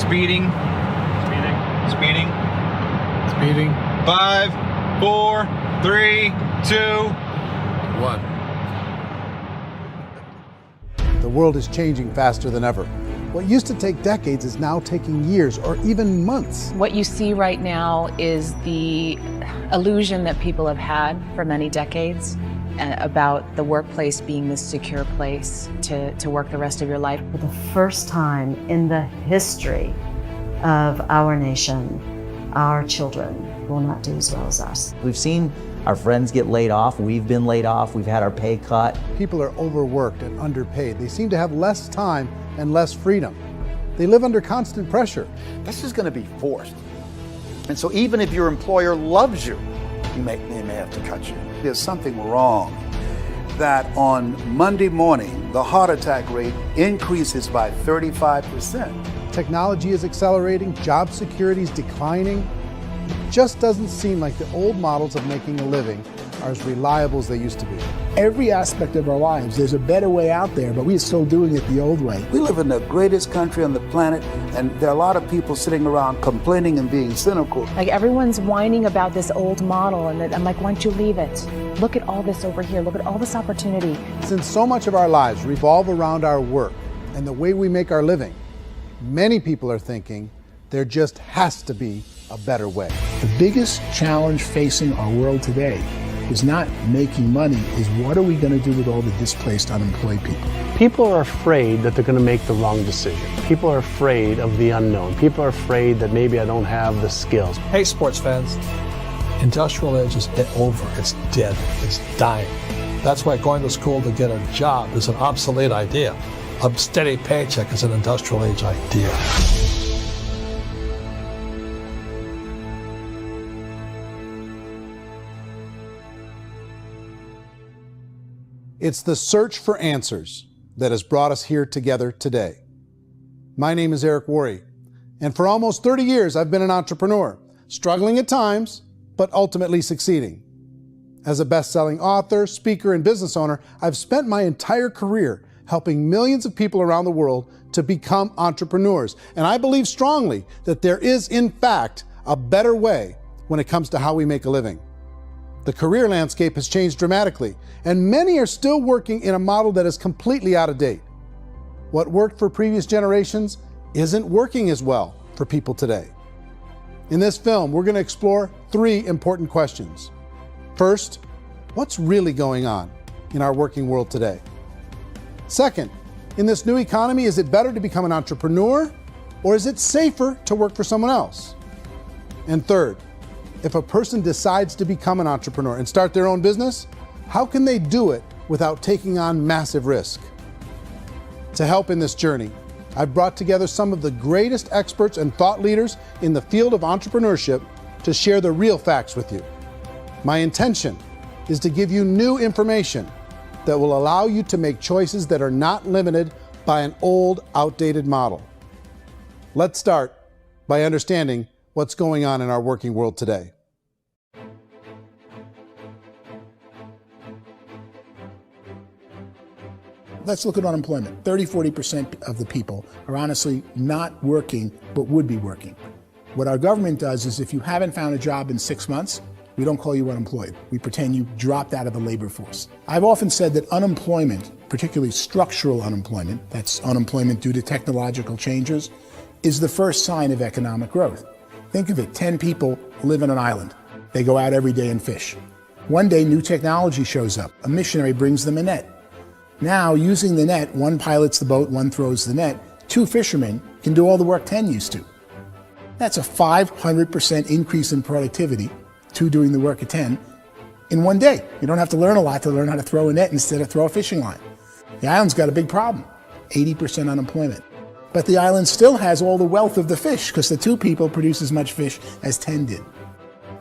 Speeding. Speeding. Speeding. 5, 4, 3, 2, 1. The world is changing faster than ever. What used to take decades is now taking years or even months. What you see right now is the illusion that people have had for many decades about the workplace being this secure place to work the rest of your life. For the first time in the history of our nation, our children will not do as well as us. We've seen our friends get laid off. We've been laid off. We've had our pay cut. People are overworked and underpaid. They seem to have less time and less freedom. They live under constant pressure. This is going to be forced. And so even if your employer loves you, they may have to cut you. There's something wrong that on Monday morning, the heart attack rate increases by 35%. Technology is accelerating, job security is declining. It just doesn't seem like the old models of making a living are as reliable as they used to be. Every aspect of our lives, there's a better way out there, but we're still doing it the old way. We live in the greatest country on the planet, and there are a lot of people sitting around complaining and being cynical. Like everyone's whining about this old model, and I'm like, why don't you leave it? Look at all this over here. Look at all this opportunity. Since so much of our lives revolve around our work and the way we make our living, many people are thinking there just has to be a better way. The biggest challenge facing our world today is not making money, is what are we going to do with all the displaced, unemployed people? People are afraid that they're going to make the wrong decision. People are afraid of the unknown. People are afraid that maybe I don't have the skills. Hey, sports fans, industrial age is over. It's dead. It's dying. That's why going to school to get a job is an obsolete idea. A steady paycheck is an industrial age idea. It's the search for answers that has brought us here together today. My name is Worre, and for almost 30 years I've been an entrepreneur, struggling at times, but ultimately succeeding. As a best-selling author, speaker, and business owner, I've spent my entire career helping millions of people around the world to become entrepreneurs. And I believe strongly that there is, in fact, a better way when it comes to how we make a living. The career landscape has changed dramatically, and many are still working in a model that is completely out of date. What worked for previous generations isn't working as well for people today. In this film, we're going to explore 3 important questions. First, what's really going on in our working world today? Second, in this new economy, is it better to become an entrepreneur, or is it safer to work for someone else? And third, if a person decides to become an entrepreneur and start their own business, how can they do it without taking on massive risk? To help in this journey, I've brought together some of the greatest experts and thought leaders in the field of entrepreneurship to share the real facts with you. My intention is to give you new information that will allow you to make choices that are not limited by an old, outdated model. Let's start by understanding what's going on in our working world today. Let's look at unemployment. 30–40% of the people are honestly not working, but would be working. What our government does is if you haven't found a job in 6 months, we don't call you unemployed. We pretend you dropped out of the labor force. I've often said that unemployment, particularly structural unemployment, that's unemployment due to technological changes, is the first sign of economic growth. Think of it, 10 people live on an island. They go out every day and fish. One day, new technology shows up. A missionary brings them a net. Now, using the net, one pilots the boat, one throws the net. 2 fishermen can do all the work 10 used to. That's a 500% increase in productivity, 2 doing the work of 10, in one day. You don't have to learn a lot to learn how to throw a net instead of throw a fishing line. The island's got a big problem, 80% unemployment. But the island still has all the wealth of the fish because the 2 people produce as much fish as 10 did.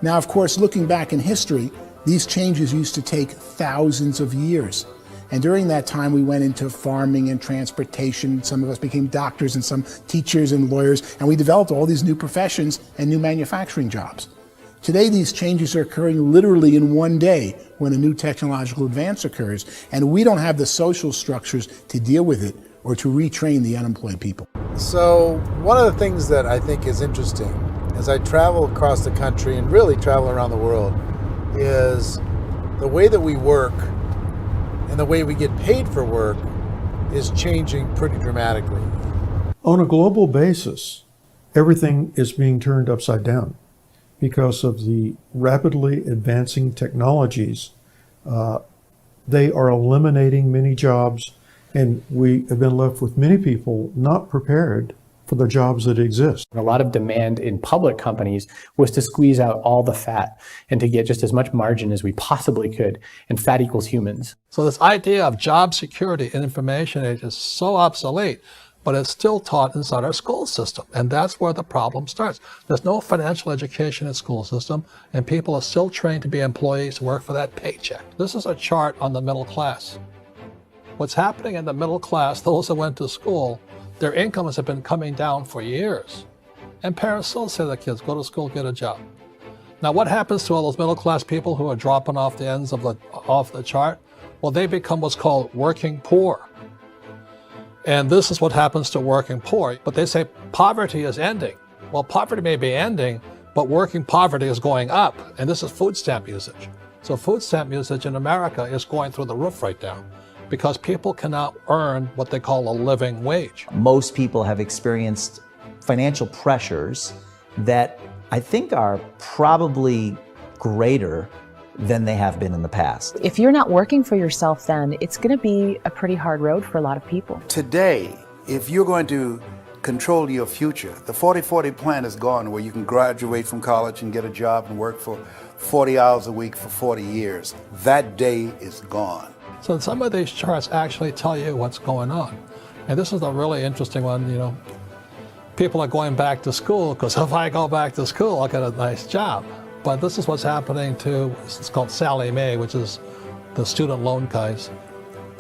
Now, of course, looking back in history, these changes used to take thousands of years. And during that time, we went into farming and transportation. Some of us became doctors and some teachers and lawyers, and we developed all these new professions and new manufacturing jobs. Today, these changes are occurring literally in one day when a new technological advance occurs, and we don't have the social structures to deal with it or to retrain the unemployed people. So one of the things that I think is interesting as I travel across the country and really travel around the world is the way that we work and the way we get paid for work is changing pretty dramatically. On a global basis, everything is being turned upside down because of the rapidly advancing technologies. They are eliminating many jobs, and we have been left with many people not prepared for the jobs that exist. A lot of demand in public companies was to squeeze out all the fat and to get just as much margin as we possibly could, and fat equals humans. So this idea of job security and information age is so obsolete, but it's still taught inside our school system, and that's where the problem starts. There's no financial education in school system, and people are still trained to be employees who work for that paycheck. This is a chart on the middle class. What's happening in the middle class, those that went to school, their incomes have been coming down for years. And parents still say to their kids, go to school, get a job. Now what happens to all those middle class people who are dropping off the ends of the chart? Well, they become what's called working poor. And this is what happens to working poor. But they say poverty is ending. Well, poverty may be ending, but working poverty is going up. And this is food stamp usage. So food stamp usage in America is going through the roof right now, because people cannot earn what they call a living wage. Most people have experienced financial pressures that I think are probably greater than they have been in the past. If you're not working for yourself, then it's going to be a pretty hard road for a lot of people. Today, if you're going to control your future, the 40-40 plan is gone, where you can graduate from college and get a job and work for 40 hours a week for 40 years. That day is gone. So some of these charts actually tell you what's going on. And this is a really interesting one. You know, people are going back to school because if I go back to school, I'll get a nice job. But this is what's happening to, it's called Sallie Mae, which is the student loan guys.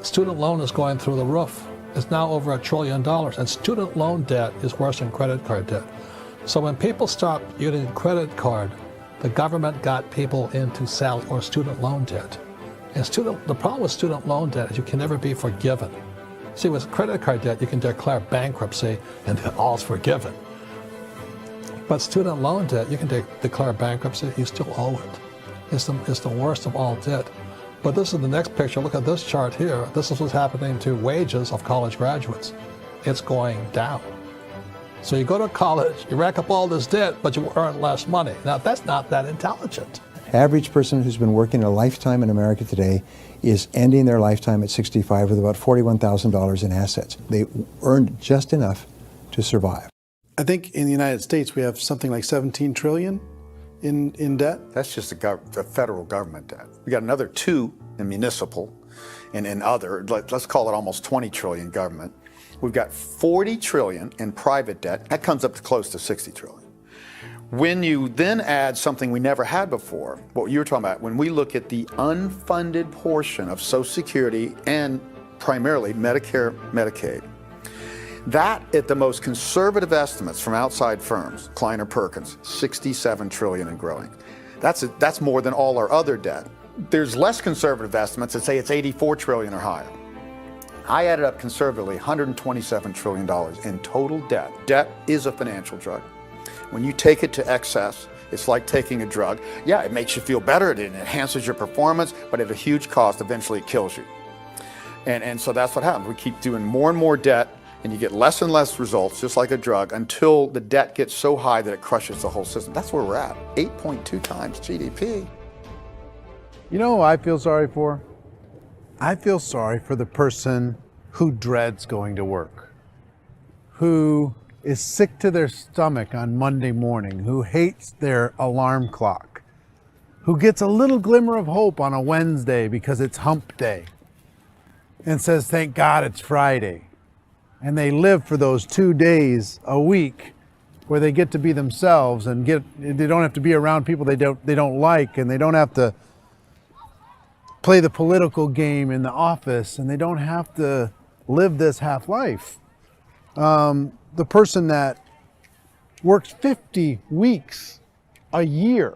Student loan is going through the roof. It's now over $1 trillion, and student loan debt is worse than credit card debt. So when people stopped using credit card, the government got people into student loan debt. And the problem with student loan debt is you can never be forgiven. See, with credit card debt, you can declare bankruptcy and all's forgiven. But student loan debt, you can declare bankruptcy, you still owe it. It's the worst of all debt. But this is the next picture. Look at this chart here. This is what's happening to wages of college graduates. It's going down. So you go to college, you rack up all this debt, but you earn less money. Now, that's not that intelligent. Average person who's been working a lifetime in America today is ending their lifetime at 65 with about $41,000 in assets. They earned just enough to survive. I think in the United States we have something like 17 trillion in debt. That's just the federal government debt. We got another 2 in municipal and in other, let's call it almost 20 trillion government. We've got 40 trillion in private debt. That comes up to close to 60 trillion. When you then add something we never had before, what you were talking about, when we look at the unfunded portion of Social Security and primarily Medicare, Medicaid, that at the most conservative estimates from outside firms, Kleiner Perkins, 67 trillion and growing. That's more than all our other debt. There's less conservative estimates that say it's 84 trillion or higher. I added up conservatively $127 trillion in total debt. Debt is a financial drug. When you take it to excess, it's like taking a drug. Yeah, it makes you feel better, it enhances your performance, but at a huge cost, eventually it kills you. And so that's what happens. We keep doing more and more debt, and you get less and less results, just like a drug, until the debt gets so high that it crushes the whole system. That's where we're at, 8.2 times GDP. You know who I feel sorry for? I feel sorry for the person who dreads going to work, who is sick to their stomach on Monday morning, who hates their alarm clock, who gets a little glimmer of hope on a Wednesday because it's hump day and says, thank God it's Friday. And they live for those 2 days a week where they get to be themselves and they don't have to be around people they don't like, and they don't have to play the political game in the office, and they don't have to live this half life. The person that works 50 weeks a year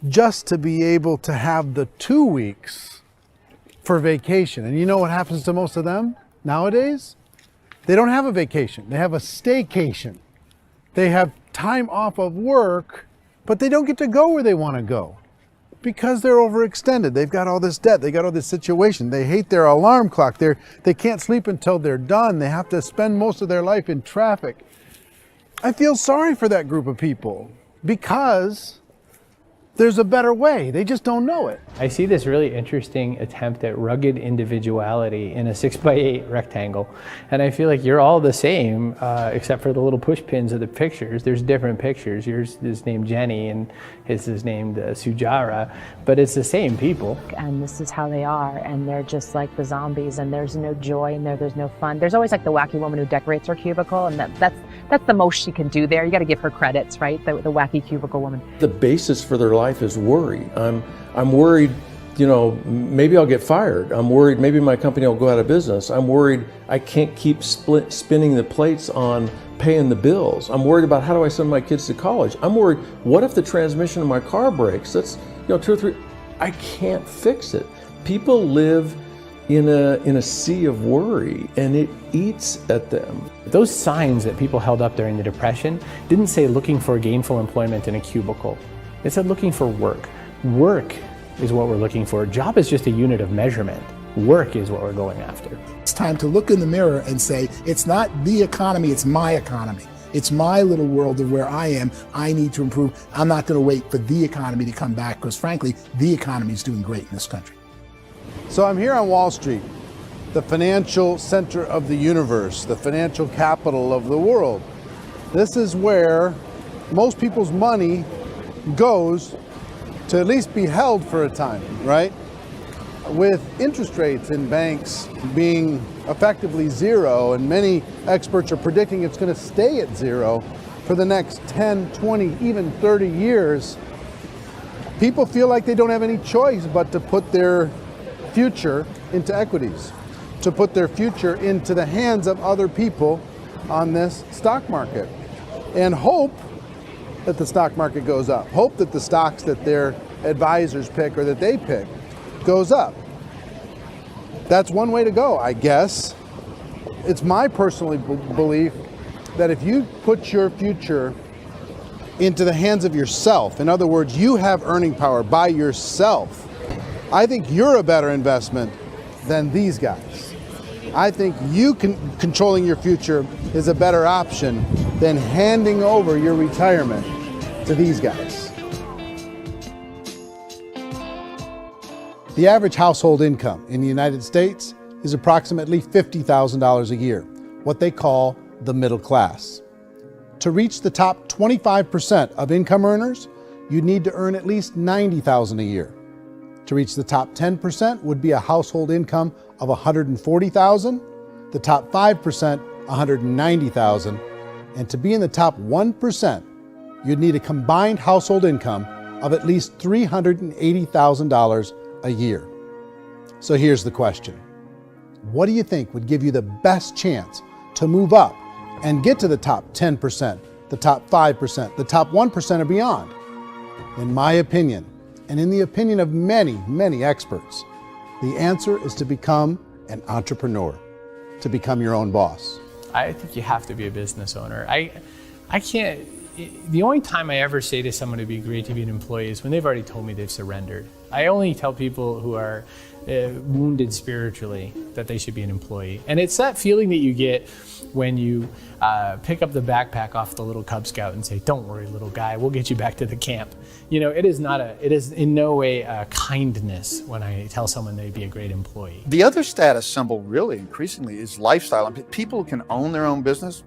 just to be able to have the 2 weeks for vacation. And you know what happens to most of them? Nowadays, they don't have a vacation. They have a staycation. They have time off of work, but they don't get to go where they want to go because they're overextended. They've got all this debt. They got all this situation. They hate their alarm clock. They can't sleep until they're done. They have to spend most of their life in traffic. I feel sorry for that group of people because there's a better way. They just don't know it. I see this really interesting attempt at rugged individuality in a 6x8 rectangle. And I feel like you're all the same, except for the little push pins of the pictures. There's different pictures. Yours is named Jenny and his is named Sujara, but it's the same people. And this is how they are, and they're just like the zombies, and there's no joy in there, there's no fun. There's always like the wacky woman who decorates her cubicle, and that's the most she can do there. You got to give her credits, right? The wacky cubicle woman. The basis for their life is worry. I'm worried, you know, maybe I'll get fired. I'm worried maybe my company will go out of business. I'm worried I can't keep spinning the plates on paying the bills. I'm worried about how do I send my kids to college. I'm worried, what if the transmission of my car breaks? That's, you know, 2 or 3, I can't fix it. People live in a sea of worry, and it eats at them. Those signs that people held up during the Depression didn't say looking for gainful employment in a cubicle. It said looking for work. Work is what we're looking for. Job is just a unit of measurement. Work is what we're going after. It's time to look in the mirror and say, it's not the economy, it's my economy. It's my little world of where I am. I need to improve. I'm not going to wait for the economy to come back because, frankly, the economy is doing great in this country. So I'm here on Wall Street, the financial center of the universe, the financial capital of the world. This is where most people's money goes to at least be held for a time, right? With interest rates in banks being effectively zero, and many experts are predicting it's going to stay at zero for the next 10, 20, even 30 years, people feel like they don't have any choice but to put their future into equities, to put their future into the hands of other people on this stock market, and hope that the stock market goes up, hope that the stocks that their advisors pick or that they pick goes up. That's one way to go, I guess. It's my personal belief that if you put your future into the hands of yourself, in other words, you have earning power by yourself, I think you're a better investment than these guys. I think you controlling your future is a better option than handing over your retirement to these guys. The average household income in the United States is approximately $50,000 a year, what they call the middle class. To reach the top 25% of income earners, you'd need to earn at least $90,000 a year. To reach the top 10% would be a household income of $140,000, the top 5%, $190,000, and to be in the top 1%, you'd need a combined household income of at least $380,000 a year. So here's the question. What do you think would give you the best chance to move up and get to the top 10%, the top 5%, the top 1% or beyond? In my opinion, and in the opinion of many, many experts, the answer is to become an entrepreneur, to become your own boss. I think you have to be a business owner. I can't, the only time I ever say to someone it'd be great to be an employee is when they've already told me they've surrendered. I only tell people who are wounded spiritually that they should be an employee. And it's that feeling that you get when you pick up the backpack off the little Cub Scout and say, "Don't worry, little guy, we'll get you back to the camp." You know, it is in no way a kindness when I tell someone they'd be a great employee. The other status symbol really increasingly is lifestyle. I mean, people who can own their own business,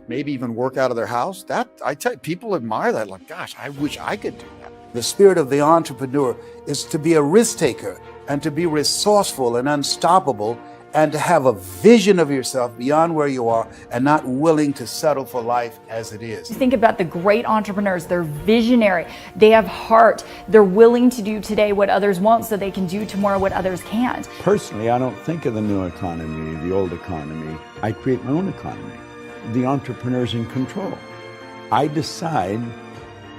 maybe even work out of their house, that I tell you, people admire that. Like, gosh, I wish I could do that. The spirit of the entrepreneur is to be a risk taker and to be resourceful and unstoppable and to have a vision of yourself beyond where you are and not willing to settle for life as it is. Think about the great entrepreneurs. They're visionary. They have heart. They're willing to do today what others won't so they can do tomorrow what others can't. Personally, I don't think of the new economy, the old economy. I create my own economy. The entrepreneur's in control. I decide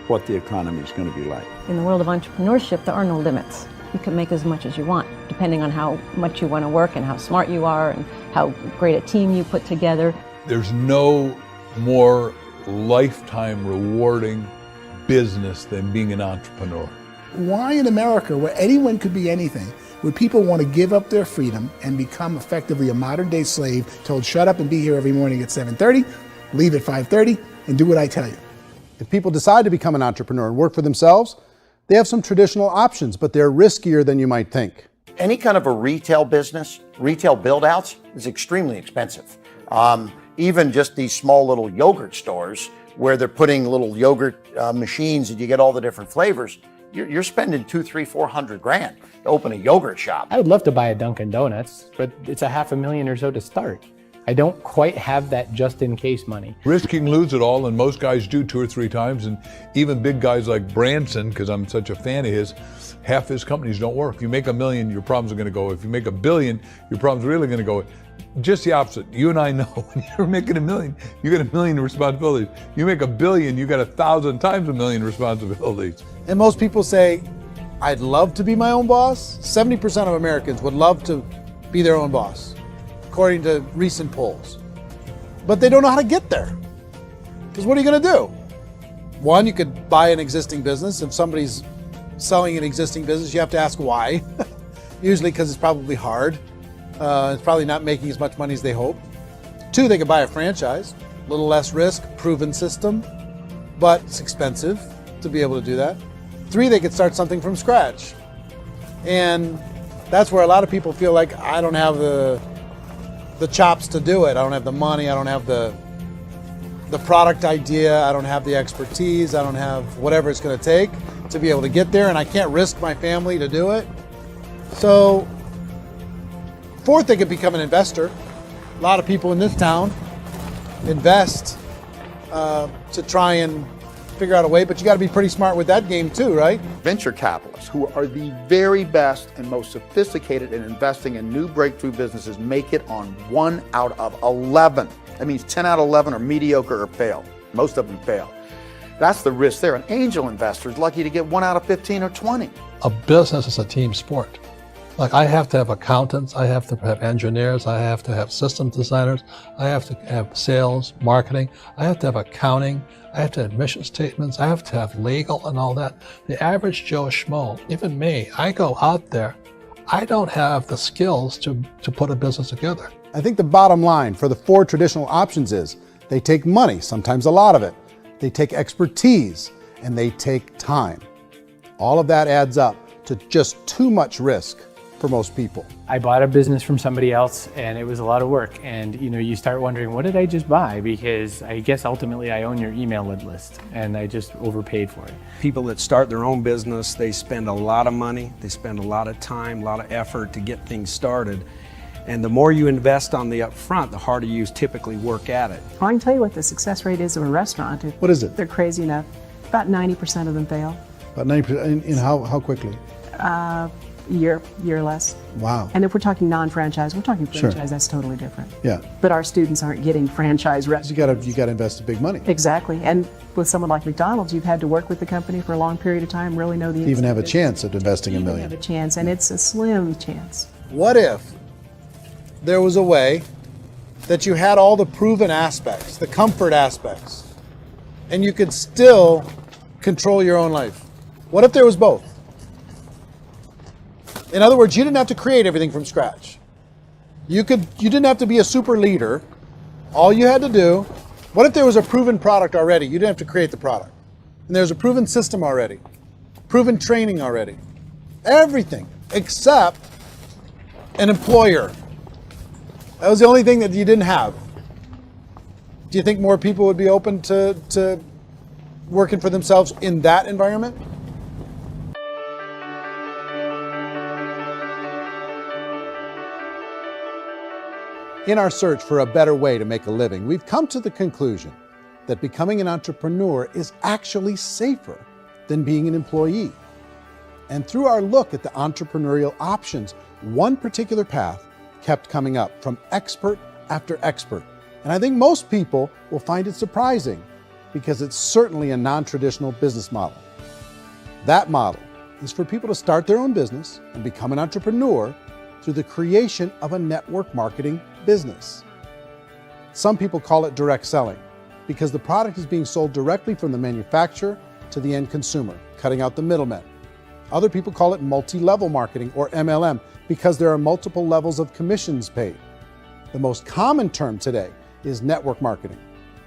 what the economy is going to be like. In the world of entrepreneurship, there are no limits. you can make as much as you want, depending on how much you want to work and how smart you are and how great a team you put together. There's no more lifetime rewarding business than being an entrepreneur. Why in America, where anyone could be anything, would people want to give up their freedom and become effectively a modern-day slave, told shut up and be here every morning at 7:30, leave at 5:30, and do what I tell you? If people decide to become an entrepreneur and work for themselves, they have some traditional options, but they're riskier than you might think. Any kind of a retail business, retail build-outs is extremely expensive. Even just these small little yogurt stores where they're putting little yogurt machines and you get all the different flavors, you're spending $200,000, $300,000, $400,000 to open a yogurt shop. I would love to buy a Dunkin' Donuts, but it's $500,000 or so to start. I don't quite have that just in case money. Risk you can lose it all, and most guys do 2 or 3 times, and even big guys like Branson, because I'm such a fan of his, half his companies don't work. If you make $1 million, your problems are going to go. If you make $1 billion, your problem's really going to go. Just the opposite. You and I know when you're making $1 million, you got $1 million responsibilities. You make $1 billion, you got 1,000 times $1 million responsibilities. And most people say, I'd love to be my own boss. 70% of Americans would love to be their own boss, according to recent polls. But they don't know how to get there. Because what are you going to do? One, you could buy an existing business. If somebody's selling an existing business, you have to ask why. Usually because it's probably hard. It's probably not making as much money as they hope. 2, they could buy a franchise. A little less risk, proven system, but it's expensive to be able to do that. 3, they could start something from scratch. And that's where a lot of people feel like, I don't have the chops to do it. I don't have the money. I don't have the product idea. I don't have the expertise. I don't have whatever it's going to take to be able to get there, and I can't risk my family to do it. So 4th, they could become an investor. A lot of people in this town invest to try and figure out a way, but you got to be pretty smart with that game too, right? Venture capitalists, who are the very best and most sophisticated in investing in new breakthrough businesses, make it on 1 out of 11. That means 10 out of 11 are mediocre or fail. Most of them fail. That's the risk there. An angel investor is lucky to get 1 out of 15 or 20. A business is a team sport. Like, I have to have accountants, I have to have engineers, I have to have system designers, I have to have sales, marketing, I have to have accounting, I have to have mission statements, I have to have legal and all that. The average Joe Schmo, even me, I go out there, I don't have the skills to put a business together. I think the bottom line for the 4 traditional options is they take money, sometimes a lot of it. They take expertise, and they take time. All of that adds up to just too much risk for most people. I bought a business from somebody else and it was a lot of work. And you start wondering, what did I just buy? Because I guess ultimately I own your email list and I just overpaid for it. People that start their own business, they spend a lot of money, they spend a lot of time, a lot of effort to get things started. And the more you invest on the upfront, the harder you typically work at it. Well, I can tell you what the success rate is of a restaurant. What is it? They're crazy enough. About 90% of them fail. About 90%, in how quickly? Year or less. Wow. And if we're talking non-franchise, we're talking franchise, Sure. That's totally different. Yeah. But our students aren't getting franchise restaurants. You got to invest big money. Exactly. And with someone like McDonald's, you've had to work with the company for a long period of time, really know the To even have a business. chance at investing $1 Even million. have a chance, and it's a slim chance. What if there was a way that you had all the proven aspects, the comfort aspects, and you could still control your own life? What if there was both? In other words, you didn't have to create everything from scratch. You didn't have to be a super leader. All you had to do, what if there was a proven product already? You didn't have to create the product. And there's a proven system already, proven training already. Everything except an employer. That was the only thing that you didn't have. Do you think more people would be open to working for themselves in that environment? In our search for a better way to make a living, we've come to the conclusion that becoming an entrepreneur is actually safer than being an employee. And through our look at the entrepreneurial options, one particular path kept coming up from expert after expert. And I think most people will find it surprising because it's certainly a non-traditional business model. That model is for people to start their own business and become an entrepreneur through the creation of a network marketing business. Some people call it direct selling because the product is being sold directly from the manufacturer to the end consumer, cutting out the middlemen. Other people call it multi-level marketing, or MLM, because there are multiple levels of commissions paid. The most common term today is network marketing,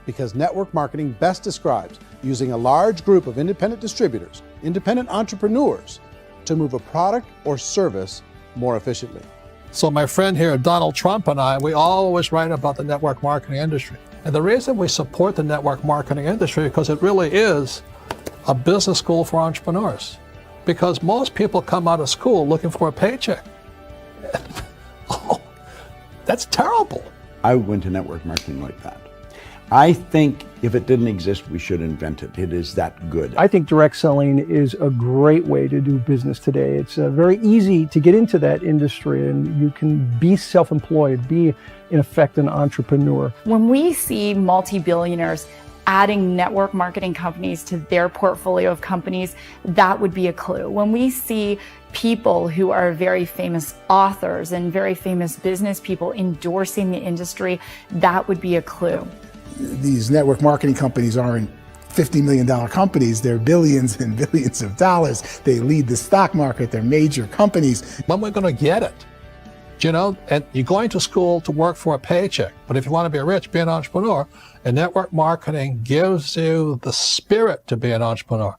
because network marketing best describes using a large group of independent distributors, independent entrepreneurs, to move a product or service more efficiently. So my friend here, Donald Trump, and I, we always write about the network marketing industry. And the reason we support the network marketing industry is because it really is a business school for entrepreneurs. Because most people come out of school looking for a paycheck. Oh, that's terrible. I went to network marketing like that. I think if it didn't exist, we should invent it. It is that good. I think direct selling is a great way to do business today. It's very easy to get into that industry, and you can be self-employed, be in effect an entrepreneur. When we see multi-billionaires adding network marketing companies to their portfolio of companies, that would be a clue. When we see people who are very famous authors and very famous business people endorsing the industry, that would be a clue. These network marketing companies aren't $50 million companies, they're billions and billions of dollars. They lead the stock market, they're major companies. When we're going to get it? You know, and you're going to school to work for a paycheck, but if you want to be rich, be an entrepreneur, and network marketing gives you the spirit to be an entrepreneur.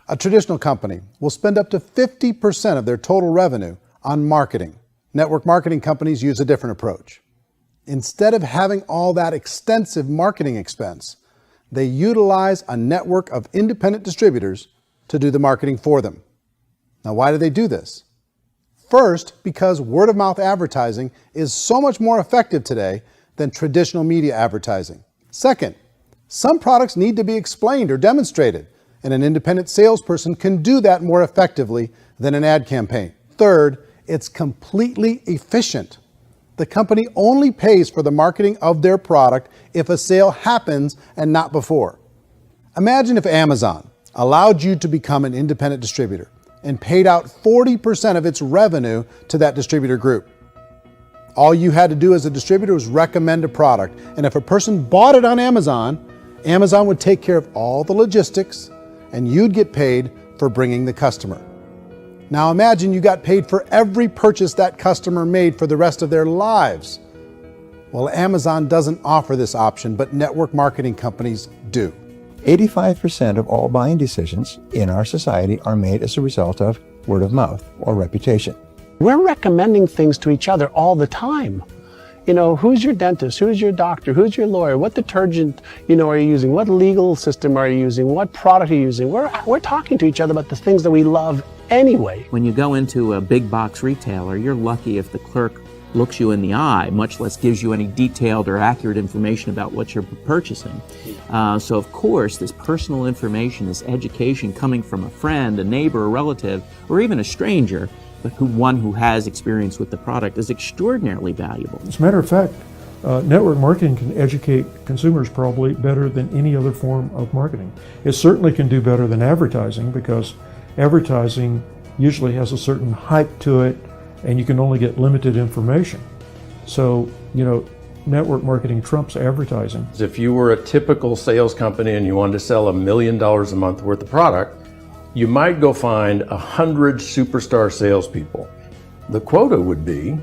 A traditional company will spend up to 50% of their total revenue on marketing. Network marketing companies use a different approach. Instead of having all that extensive marketing expense, they utilize a network of independent distributors to do the marketing for them. Now, why do they do this? First, because word-of-mouth advertising is so much more effective today than traditional media advertising. Second, some products need to be explained or demonstrated, and an independent salesperson can do that more effectively than an ad campaign. Third, it's completely efficient. The company only pays for the marketing of their product if a sale happens and not before. Imagine if Amazon allowed you to become an independent distributor and paid out 40% of its revenue to that distributor group. All you had to do as a distributor was recommend a product, and if a person bought it on Amazon, Amazon would take care of all the logistics, and you'd get paid for bringing the customer. Now imagine you got paid for every purchase that customer made for the rest of their lives. Well, Amazon doesn't offer this option, but network marketing companies do. 85% of all buying decisions in our society are made as a result of word of mouth or reputation. We're recommending things to each other all the time. You know, who's your dentist? Who's your doctor? Who's your lawyer? What detergent, are you using? What legal system are you using? What product are you using? We're talking to each other about the things that we love anyway. When you go into a big box retailer, you're lucky if the clerk looks you in the eye, much less gives you any detailed or accurate information about what you're purchasing. So of course, this personal information, this education coming from a friend, a neighbor, a relative, or even a stranger, but one who has experience with the product is extraordinarily valuable. As a matter of fact, network marketing can educate consumers probably better than any other form of marketing. It certainly can do better than advertising because advertising usually has a certain hype to it and you can only get limited information. So, network marketing trumps advertising. If you were a typical sales company and you wanted to sell $1 million a month worth of product, you might go find 100 superstar salespeople. The quota would be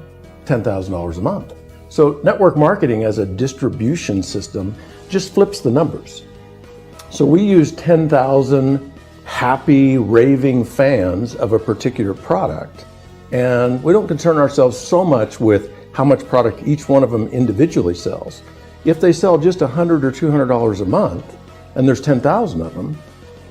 $10,000 a month. So network marketing as a distribution system just flips the numbers. So we use 10,000 happy, raving fans of a particular product, and we don't concern ourselves so much with how much product each one of them individually sells. If they sell just $100 or $200 a month, and there's 10,000 of them,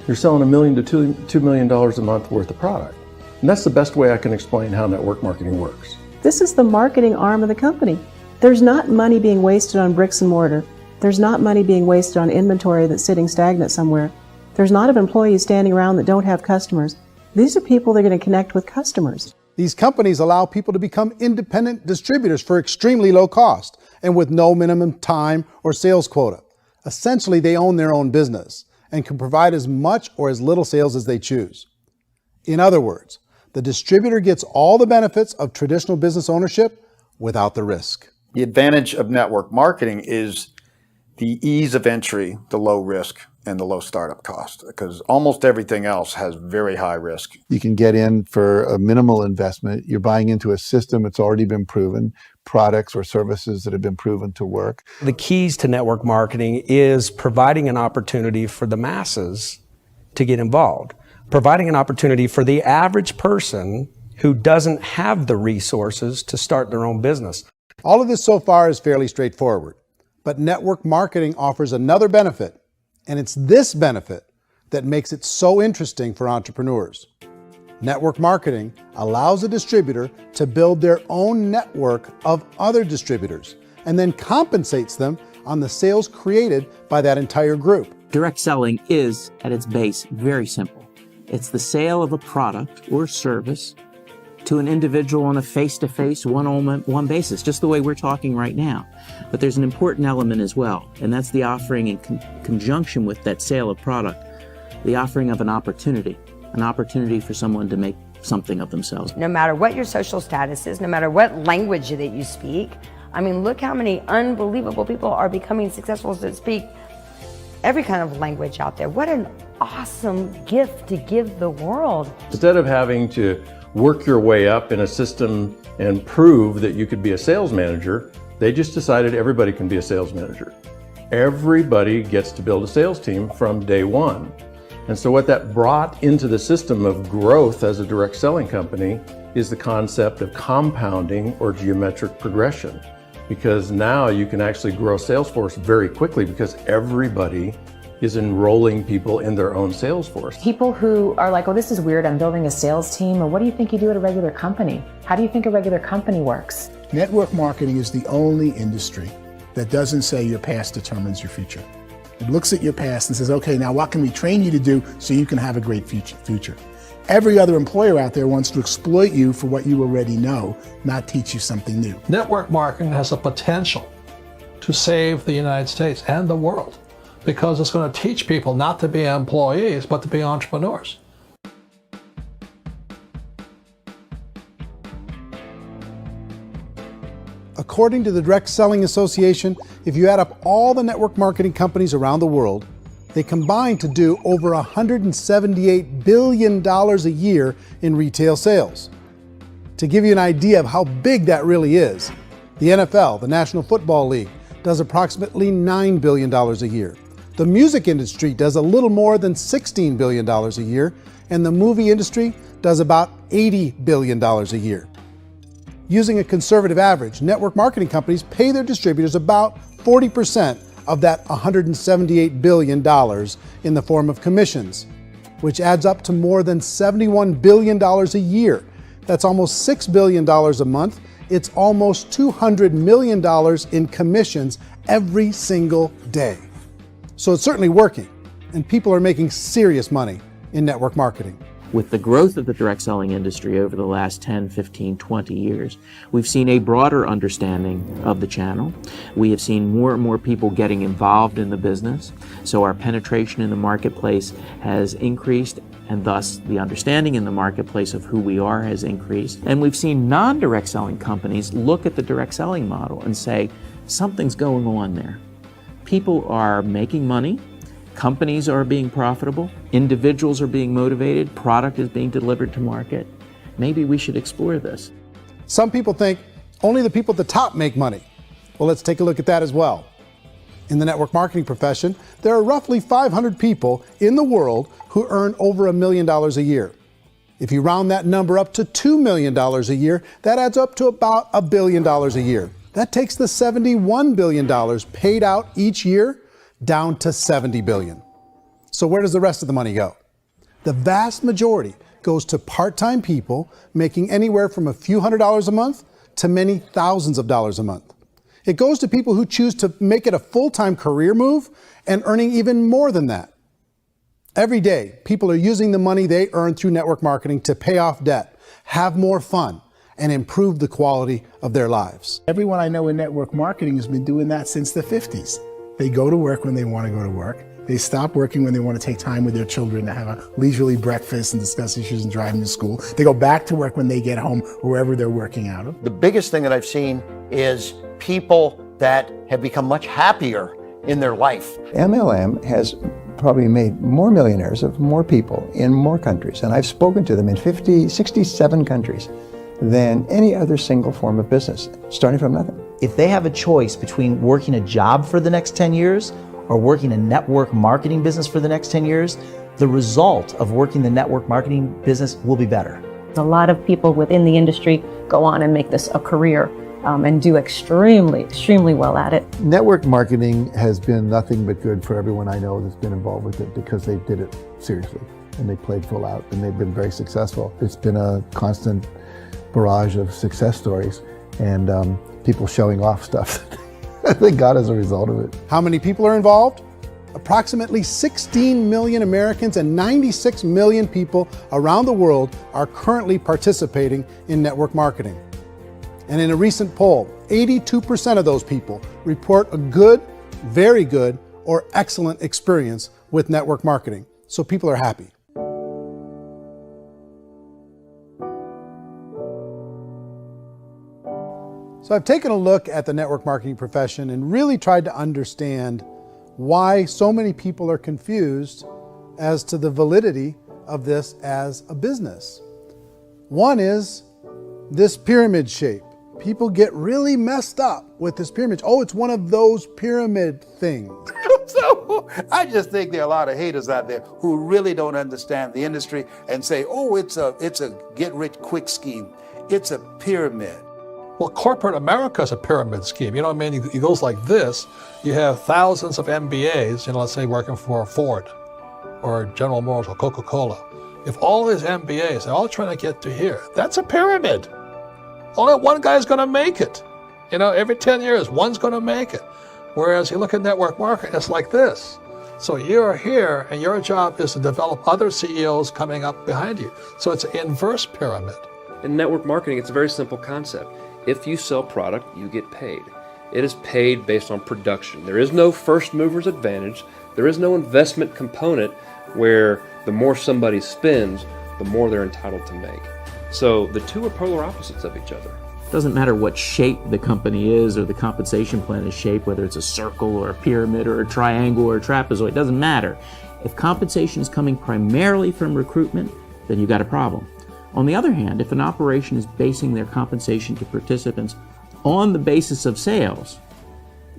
you're selling $1 million to $2 million a month worth of product. And that's the best way I can explain how network marketing works. This is the marketing arm of the company. There's not money being wasted on bricks and mortar. There's not money being wasted on inventory that's sitting stagnant somewhere. There's not of employees standing around that don't have customers. These are people that are going to connect with customers. These companies allow people to become independent distributors for extremely low cost and with no minimum time or sales quota. Essentially, they own their own business and can provide as much or as little sales as they choose. In other words, the distributor gets all the benefits of traditional business ownership without the risk. The advantage of network marketing is the ease of entry, the low risk, and the low startup cost, because almost everything else has very high risk. You can get in for a minimal investment. You're buying into a system that's already been proven, products or services that have been proven to work. The keys to network marketing is providing an opportunity for the masses to get involved, providing an opportunity for the average person who doesn't have the resources to start their own business. All of this so far is fairly straightforward, but network marketing offers another benefit, and it's this benefit that makes it so interesting for entrepreneurs. Network marketing allows a distributor to build their own network of other distributors and then compensates them on the sales created by that entire group. Direct selling is, at its base, very simple. It's the sale of a product or service to an individual on a face-to-face, one-on-one basis, just the way we're talking right now. But there's an important element as well, and that's the offering in conjunction with that sale of product, the offering of an opportunity for someone to make something of themselves. No matter what your social status is, no matter what language that you speak, I mean, look how many unbelievable people are becoming successful that speak every kind of language out there. What an awesome gift to give the world. Instead of having to work your way up in a system and prove that you could be a sales manager, they just decided everybody can be a sales manager. Everybody gets to build a sales team from day one. And so what that brought into the system of growth as a direct selling company is the concept of compounding or geometric progression. Because now you can actually grow sales force very quickly because everybody is enrolling people in their own sales force. People who are like, oh, this is weird, I'm building a sales team, or what do you think you do at a regular company? How do you think a regular company works? Network marketing is the only industry that doesn't say your past determines your future. It looks at your past and says, okay, now what can we train you to do so you can have a great future? Every other employer out there wants to exploit you for what you already know, not teach you something new. Network marketing has a potential to save the United States and the world, because it's going to teach people not to be employees, but to be entrepreneurs. According to the Direct Selling Association, if you add up all the network marketing companies around the world, they combine to do over $178 billion a year in retail sales. To give you an idea of how big that really is, the NFL, the National Football League, does approximately $9 billion a year. The music industry does a little more than $16 billion a year, and the movie industry does about $80 billion a year. Using a conservative average, network marketing companies pay their distributors about 40% of that $178 billion in the form of commissions, which adds up to more than $71 billion a year. That's almost $6 billion a month. It's almost $200 million in commissions every single day. So it's certainly working, and people are making serious money in network marketing. With the growth of the direct selling industry over the last 10, 15, 20 years, we've seen a broader understanding of the channel. We have seen more and more people getting involved in the business. So our penetration in the marketplace has increased, and thus the understanding in the marketplace of who we are has increased. And we've seen non-direct selling companies look at the direct selling model and say, something's going on there. People are making money. Companies are being profitable, individuals are being motivated, product is being delivered to market. Maybe we should explore this. Some people think only the people at the top make money. Well, let's take a look at that as well. In the network marketing profession, there are roughly 500 people in the world who earn over $1 million a year. If you round that number up to $2 million a year, that adds up to about $1 billion a year. That takes the $71 billion paid out each year down to $70 billion. So where does the rest of the money go? The vast majority goes to part-time people making anywhere from a few $100s a month to many thousands of dollars a month. It goes to people who choose to make it a full-time career move and earning even more than that. Every day, people are using the money they earn through network marketing to pay off debt, have more fun, and improve the quality of their lives. Everyone I know in network marketing has been doing that since the 50s. They go to work when they want to go to work. They stop working when they want to take time with their children to have a leisurely breakfast and discuss issues and driving to school. They go back to work when they get home, wherever they're working out of. The biggest thing that I've seen is people that have become much happier in their life. MLM has probably made more millionaires of more people in more countries, and I've spoken to them in 67 countries, than any other single form of business, starting from nothing. If they have a choice between working a job for the next 10 years or working a network marketing business for the next 10 years, the result of working the network marketing business will be better. A lot of people within the industry go on and make this a career and do extremely well at it. Network marketing has been nothing but good for everyone I know that's been involved with it because they did it seriously and they played full out and they've been very successful. It's been a constant barrage of success stories and people showing off stuff that they got as a result of it. How many people are involved? Approximately 16 million Americans and 96 million people around the world are currently participating in network marketing. And in a recent poll, 82% of those people report a good, very good, or excellent experience with network marketing. So people are happy. So I've taken a look at the network marketing profession and really tried to understand why so many people are confused as to the validity of this as a business. One is this pyramid shape. People get really messed up with this pyramid. Oh, it's one of those pyramid things. So I just think there are a lot of haters out there who really don't understand the industry and say, oh, it's a get-rich-quick scheme. It's a pyramid. Well, corporate America is a pyramid scheme. You know what I mean? It goes like this. You have thousands of MBAs, let's say working for Ford or General Motors or Coca-Cola. If all these MBAs are all trying to get to here, that's a pyramid. Only one guy's going to make it. Every 10 years, one's going to make it. Whereas you look at network marketing, it's like this. So you're here, and your job is to develop other CEOs coming up behind you. So it's an inverse pyramid. In network marketing, it's a very simple concept. If you sell product, you get paid. It is paid based on production. There is no first mover's advantage. There is no investment component where the more somebody spends, the more they're entitled to make. So the two are polar opposites of each other. It doesn't matter what shape the company is or the compensation plan is shaped, whether it's a circle or a pyramid or a triangle or a trapezoid, it doesn't matter. If compensation is coming primarily from recruitment, then you've got a problem. On the other hand, if an operation is basing their compensation to participants on the basis of sales,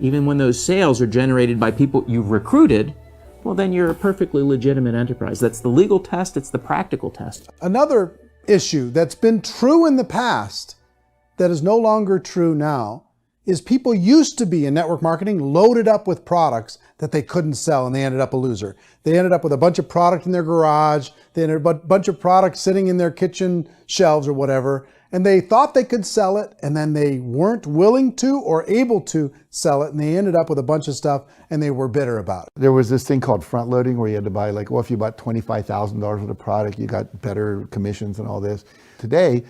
even when those sales are generated by people you've recruited, well, then you're a perfectly legitimate enterprise. That's the legal test, it's the practical test. Another issue that's been true in the past that is no longer true now is people used to be in network marketing loaded up with products that they couldn't sell and they ended up a loser. They ended up with a bunch of product in their garage, they ended up with a bunch of products sitting in their kitchen shelves or whatever, and they thought they could sell it and then they weren't willing to or able to sell it and they ended up with a bunch of stuff and they were bitter about it. There was this thing called front loading where you had to buy if you bought $25,000 worth of product, you got better commissions and all this. Today,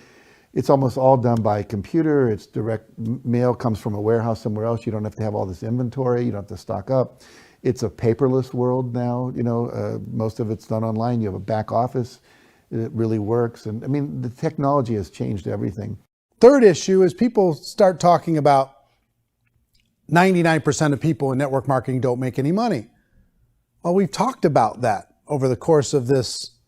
it's almost all done by computer. It's direct mail, comes from a warehouse somewhere else. You don't have to have all this inventory. You don't have to stock up. It's a paperless world now. Most of it's done online. You have a back office. It really works. And I mean, the technology has changed everything. Third issue is people start talking about 99% of people in network marketing don't make any money. Well, we've talked about that over the course of this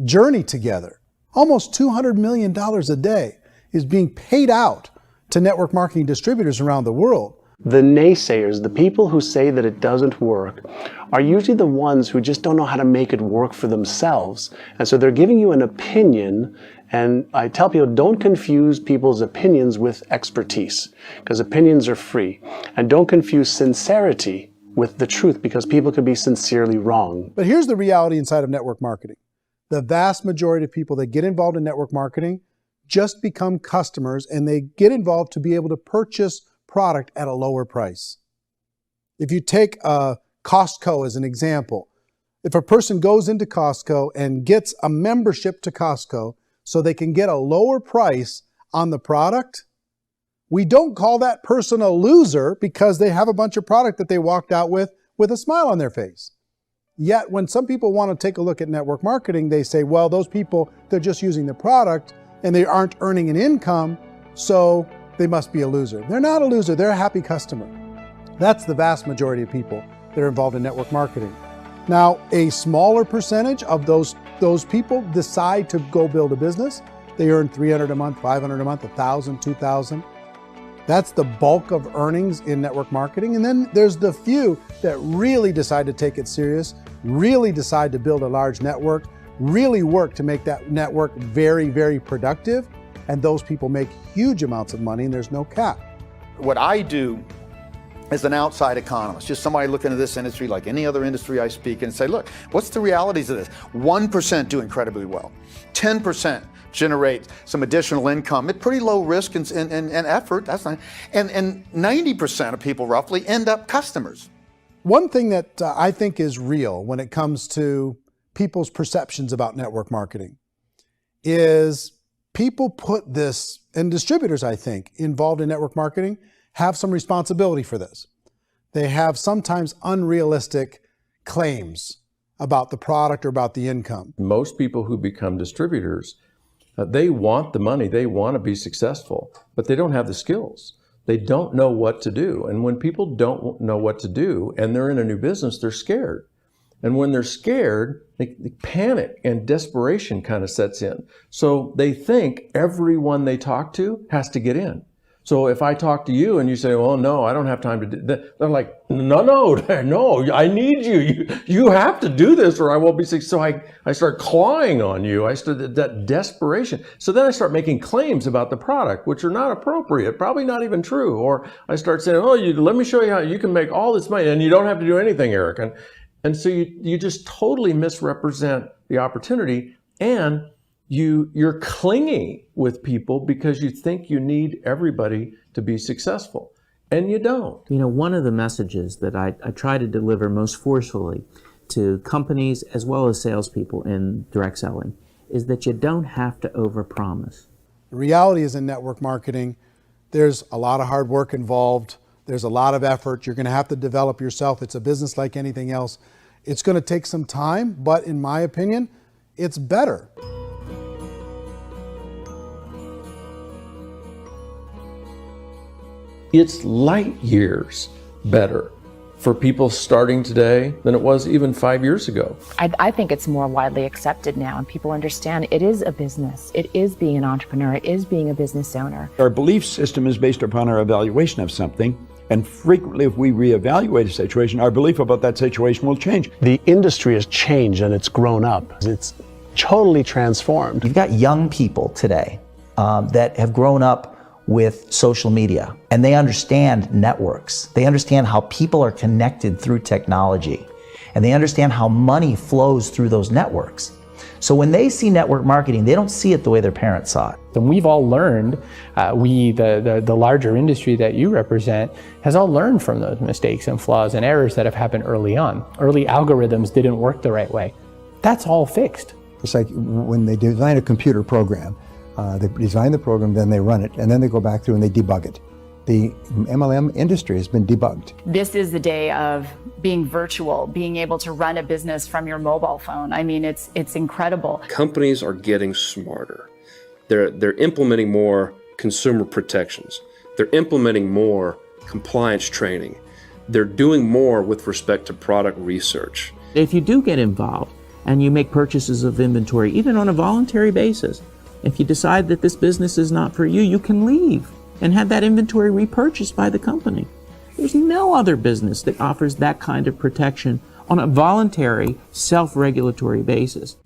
journey together. Almost $200 million a day is being paid out to network marketing distributors around the world. The naysayers, the people who say that it doesn't work, are usually the ones who just don't know how to make it work for themselves. And so they're giving you an opinion, and I tell people, don't confuse people's opinions with expertise, because opinions are free. And don't confuse sincerity with the truth, because people could be sincerely wrong. But here's the reality inside of network marketing. The vast majority of people that get involved in network marketing just become customers, and they get involved to be able to purchase product at a lower price. If you take Costco as an example, if a person goes into Costco and gets a membership to Costco so they can get a lower price on the product, we don't call that person a loser because they have a bunch of product that they walked out with with a smile on their face. Yet when some people want to take a look at network marketing, they say, well, those people, they're just using the product and they aren't earning an income, so they must be a loser. They're not a loser, they're a happy customer. That's the vast majority of people that are involved in network marketing. Now, a smaller percentage of those people decide to go build a business. They earn $300 a month, $500 a month, $1,000, $2,000. That's the bulk of earnings in network marketing. And then there's the few that really decide to take it serious, really decide to build a large network, really work to make that network very, very productive. And those people make huge amounts of money and there's no cap. What I do as an outside economist, just somebody looking at this industry like any other industry I speak in and say, look, what's the realities of this? 1% do incredibly well. 10% generate some additional income at pretty low risk and effort. That's not, and 90% of people roughly end up customers. One thing that I think is real when it comes to people's perceptions about network marketing is people put this, and distributors, I think, involved in network marketing have some responsibility for this. They have sometimes unrealistic claims about the product or about the income. Most people who become distributors, they want the money, they want to be successful, but they don't have the skills. They don't know what to do. And when people don't know what to do and they're in a new business, they're scared. And when they're scared, they panic and desperation kind of sets in. So they think everyone they talk to has to get in. So if I talk to you and you say, well, no, I don't have time to do that, they're like, no, I need you. You have to do this or I won't be successful. So I start clawing on you. I start that desperation. So then I start making claims about the product, which are not appropriate, probably not even true. Or I start saying, oh, let me show you how you can make all this money and you don't have to do anything, Eric. And so you just totally misrepresent the opportunity, and you're clingy with people because you think you need everybody to be successful, and you don't. You know, one of the messages that I try to deliver most forcefully to companies as well as salespeople in direct selling is that you don't have to overpromise. The reality is in network marketing, there's a lot of hard work involved. There's a lot of effort. You're going to have to develop yourself. It's a business like anything else. It's going to take some time, but in my opinion, it's better. It's light years better for people starting today than it was even 5 years ago. I think it's more widely accepted now, and people understand it is a business. It is being an entrepreneur. It is being a business owner. Our belief system is based upon our evaluation of something. And frequently, if we reevaluate a situation, our belief about that situation will change. The industry has changed and it's grown up. It's totally transformed. You've got young people today that have grown up with social media, and they understand networks. They understand how people are connected through technology, and they understand how money flows through those networks. So when they see network marketing, they don't see it the way their parents saw it. And we've all learned, the larger industry that you represent, has all learned from those mistakes and flaws and errors that have happened early on. Early algorithms didn't work the right way. That's all fixed. It's like when they design a computer program, they design the program, then they run it, and then they go back through and they debug it. The MLM industry has been debugged. This is the day of being virtual, being able to run a business from your mobile phone. I mean, it's incredible. Companies are getting smarter. They're implementing more consumer protections. They're implementing more compliance training. They're doing more with respect to product research. If you do get involved and you make purchases of inventory, even on a voluntary basis, if you decide that this business is not for you, you can leave and have that inventory repurchased by the company. There's no other business that offers that kind of protection on a voluntary, self-regulatory basis.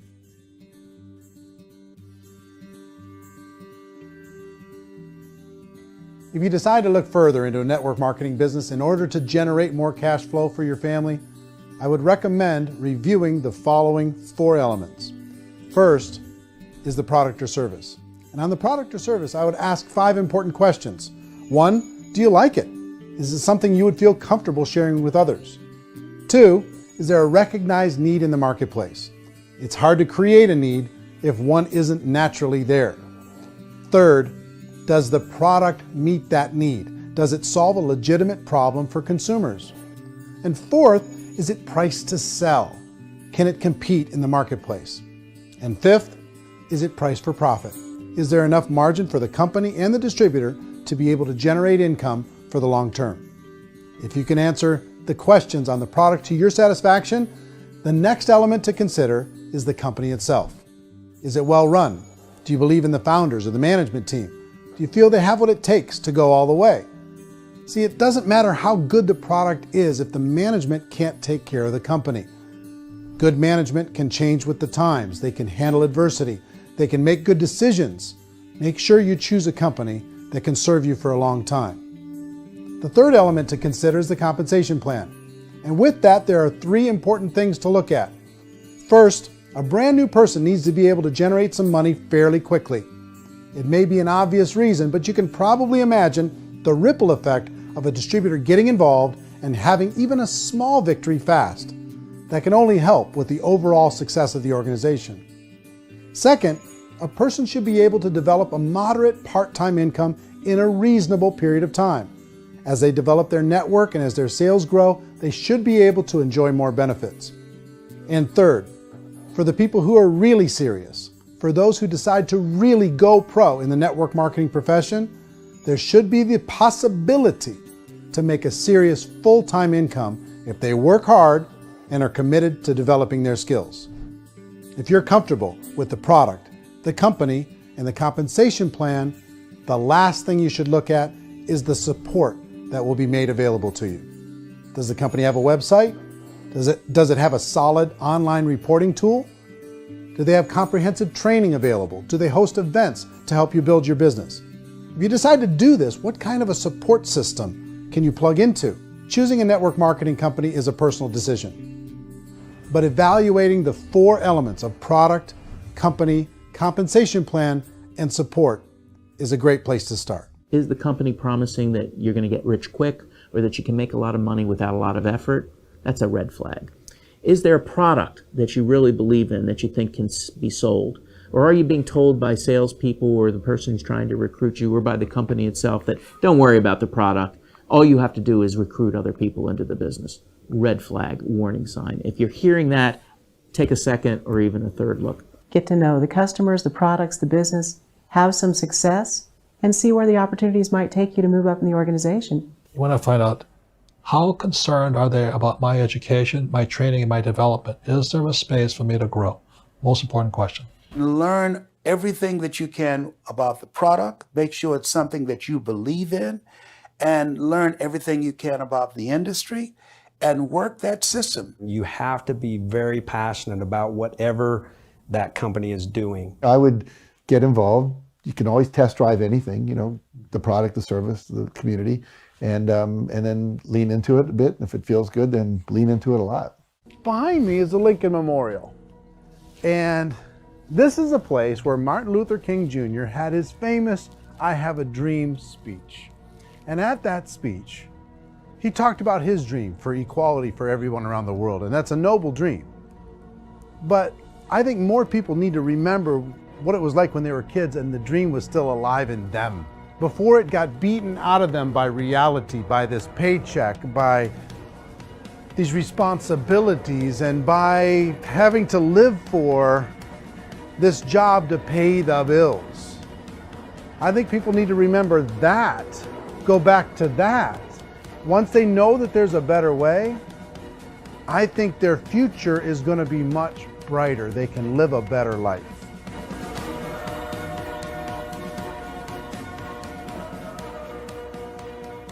If you decide to look further into a network marketing business in order to generate more cash flow for your family, I would recommend reviewing the following 4 elements. First is the product or service. And on the product or service, I would ask 5 important questions. 1, do you like it? Is it something you would feel comfortable sharing with others? 2, is there a recognized need in the marketplace? It's hard to create a need if one isn't naturally there. 3rd, does the product meet that need? Does it solve a legitimate problem for consumers? And 4th, Is it priced to sell? Can it compete in the marketplace? And fifth, is it priced for profit? Is there enough margin for the company and the distributor to be able to generate income for the long term? If you can answer the questions on the product to your satisfaction, the next element to consider is the company itself. Is it well run? Do you believe in the founders or the management team? Do you feel they have what it takes to go all the way? See, it doesn't matter how good the product is if the management can't take care of the company. Good management can change with the times. They can handle adversity. They can make good decisions. Make sure you choose a company that can serve you for a long time. The third element to consider is the compensation plan. And with that, there are 3 important things to look at. First, a brand new person needs to be able to generate some money fairly quickly. It may be an obvious reason, but you can probably imagine the ripple effect of a distributor getting involved and having even a small victory fast. That can only help with the overall success of the organization. Second, a person should be able to develop a moderate part-time income in a reasonable period of time. As they develop their network and as their sales grow, they should be able to enjoy more benefits. And third, for the people who are really serious, for those who decide to really go pro in the network marketing profession, there should be the possibility to make a serious full-time income if they work hard and are committed to developing their skills. If you're comfortable with the product, the company, and the compensation plan, the last thing you should look at is the support that will be made available to you. Does the company have a website? Does it have a solid online reporting tool? Do they have comprehensive training available? Do they host events to help you build your business? If you decide to do this, what kind of a support system can you plug into? Choosing a network marketing company is a personal decision. But evaluating the 4 elements of product, company, compensation plan, and support is a great place to start. Is the company promising that you're going to get rich quick or that you can make a lot of money without a lot of effort? That's a red flag. Is there a product that you really believe in that you think can be sold? Or are you being told by salespeople or the person who's trying to recruit you or by the company itself that don't worry about the product, all you have to do is recruit other people into the business? Red flag, warning sign. If you're hearing that, take a second or even a third look. Get to know the customers, the products, the business, have some success, and see where the opportunities might take you to move up in the organization. You want to find out how concerned are they about my education, my training, and my development? Is there a space for me to grow? Most important question. Learn everything that you can about the product. Make sure it's something that you believe in, and learn everything you can about the industry and work that system. You have to be very passionate about whatever that company is doing. I would get involved. You can always test drive anything, the product, the service, the community, and then lean into it a bit. If it feels good, then lean into it a lot. Behind me is the Lincoln Memorial. And this is a place where Martin Luther King Jr. had his famous "I Have a Dream" speech. And at that speech, he talked about his dream for equality for everyone around the world, and that's a noble dream. But I think more people need to remember what it was like when they were kids and the dream was still alive in them, before it got beaten out of them by reality, by this paycheck, by these responsibilities, and by having to live for this job to pay the bills. I think people need to remember that, go back to that. Once they know that there's a better way, I think their future is going to be much brighter. They can live a better life.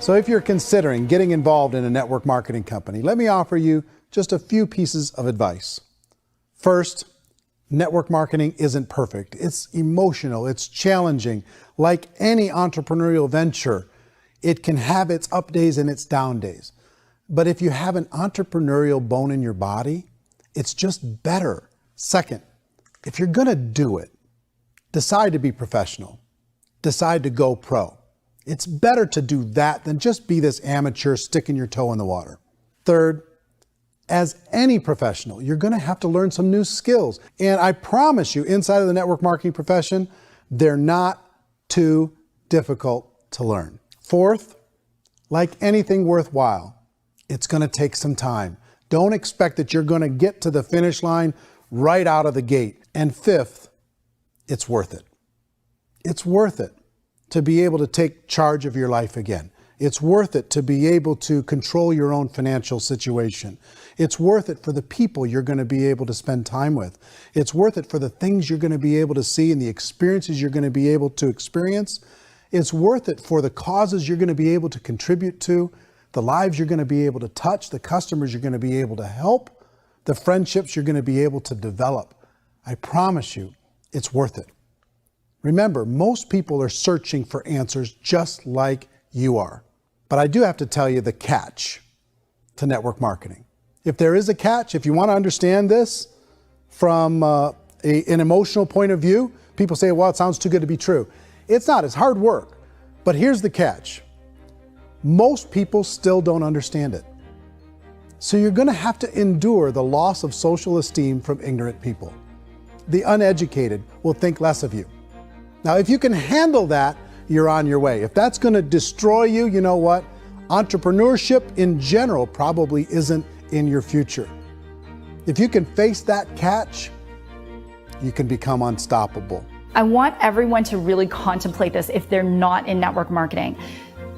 So if you're considering getting involved in a network marketing company, let me offer you just a few pieces of advice. First, network marketing isn't perfect. It's emotional, it's challenging. Like any entrepreneurial venture, it can have its up days and its down days. But if you have an entrepreneurial bone in your body, it's just better. Second, if you're gonna do it, decide to be professional. Decide to go pro. It's better to do that than just be this amateur sticking your toe in the water. Third, as any professional, you're gonna have to learn some new skills. And I promise you, inside of the network marketing profession, they're not too difficult to learn. Fourth, like anything worthwhile, it's gonna take some time. Don't expect that you're going to get to the finish line right out of the gate. And fifth, it's worth it. It's worth it to be able to take charge of your life again. It's worth it to be able to control your own financial situation. It's worth it for the people you're going to be able to spend time with. It's worth it for the things you're going to be able to see and the experiences you're going to be able to experience. It's worth it for the causes you're going to be able to contribute to, the lives you're going to be able to touch, the customers you're going to be able to help, the friendships you're going to be able to develop. I promise you, it's worth it. Remember, most people are searching for answers just like you are. But I do have to tell you the catch to network marketing. If there is a catch, if you want to understand this from an emotional point of view, people say, well, it sounds too good to be true. It's not, it's hard work. But here's the catch. Most people still don't understand it. So you're going to have to endure the loss of social esteem from ignorant people. The uneducated will think less of you. Now, if you can handle that, you're on your way. If that's going to destroy you, you know what? Entrepreneurship in general probably isn't in your future. If you can face that catch, you can become unstoppable. I want everyone to really contemplate this if they're not in network marketing.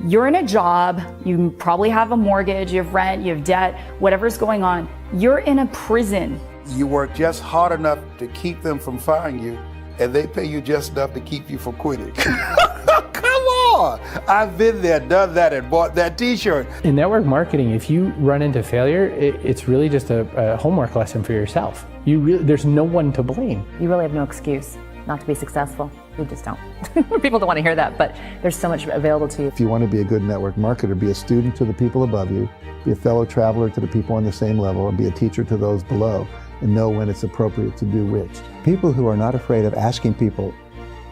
You're in a job, you probably have a mortgage, you have rent, you have debt, whatever's going on. You're in a prison. You work just hard enough to keep them from firing you, and they pay you just enough to keep you from quitting. Come on! I've been there, done that, and bought that t-shirt. In network marketing, if you run into failure, it's really just a homework lesson for yourself. There's no one to blame. You really have no excuse not to be successful. We just don't. People don't want to hear that, but there's so much available to you. If you want to be a good network marketer, be a student to the people above you, be a fellow traveler to the people on the same level, and be a teacher to those below, and know when it's appropriate to do which. People who are not afraid of asking people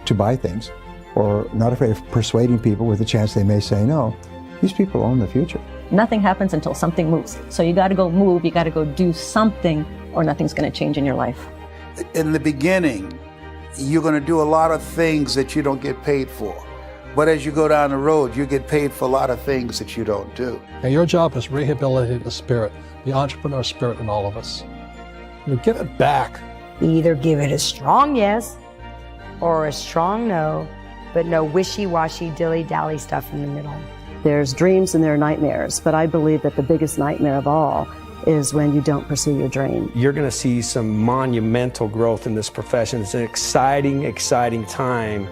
to buy things, or not afraid of persuading people with the chance they may say no, these people own the future. Nothing happens until something moves. So you got to go move, you got to go do something, or nothing's going to change in your life. In the beginning, you're going to do a lot of things that you don't get paid for. But as you go down the road, you get paid for a lot of things that you don't do. And your job is rehabilitate the spirit, the entrepreneur spirit in all of us. Give it back. Either give it a strong yes or a strong no, but no wishy-washy, dilly-dally stuff in the middle. There's dreams and there are nightmares, but I believe that the biggest nightmare of all is when you don't pursue your dream. You're going to see some monumental growth in this profession. It's an exciting, exciting time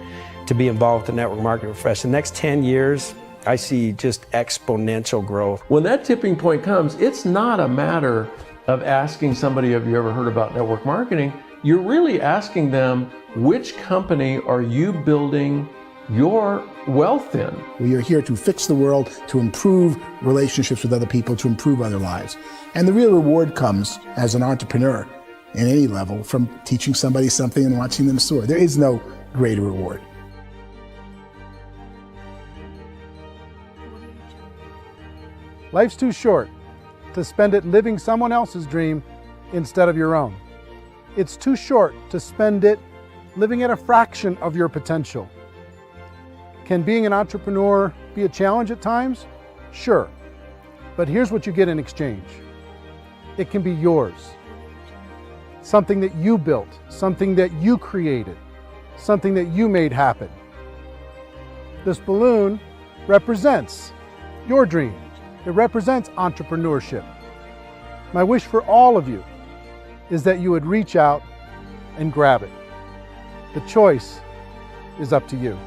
to be involved with the network marketing profession. The next 10 years, I see just exponential growth. When that tipping point comes, it's not a matter of asking somebody, have you ever heard about network marketing? You're really asking them, which company are you building your wealth in? We are here to fix the world, to improve relationships with other people, to improve other lives. And the real reward comes as an entrepreneur in any level from teaching somebody something and watching them soar. There is no greater reward. Life's too short to spend it living someone else's dream instead of your own. It's too short to spend it living at a fraction of your potential. Can being an entrepreneur be a challenge at times? Sure. But here's what you get in exchange. It can be yours. Something that you built, something that you created, something that you made happen. This balloon represents your dream. It represents entrepreneurship. My wish for all of you is that you would reach out and grab it. The choice is up to you.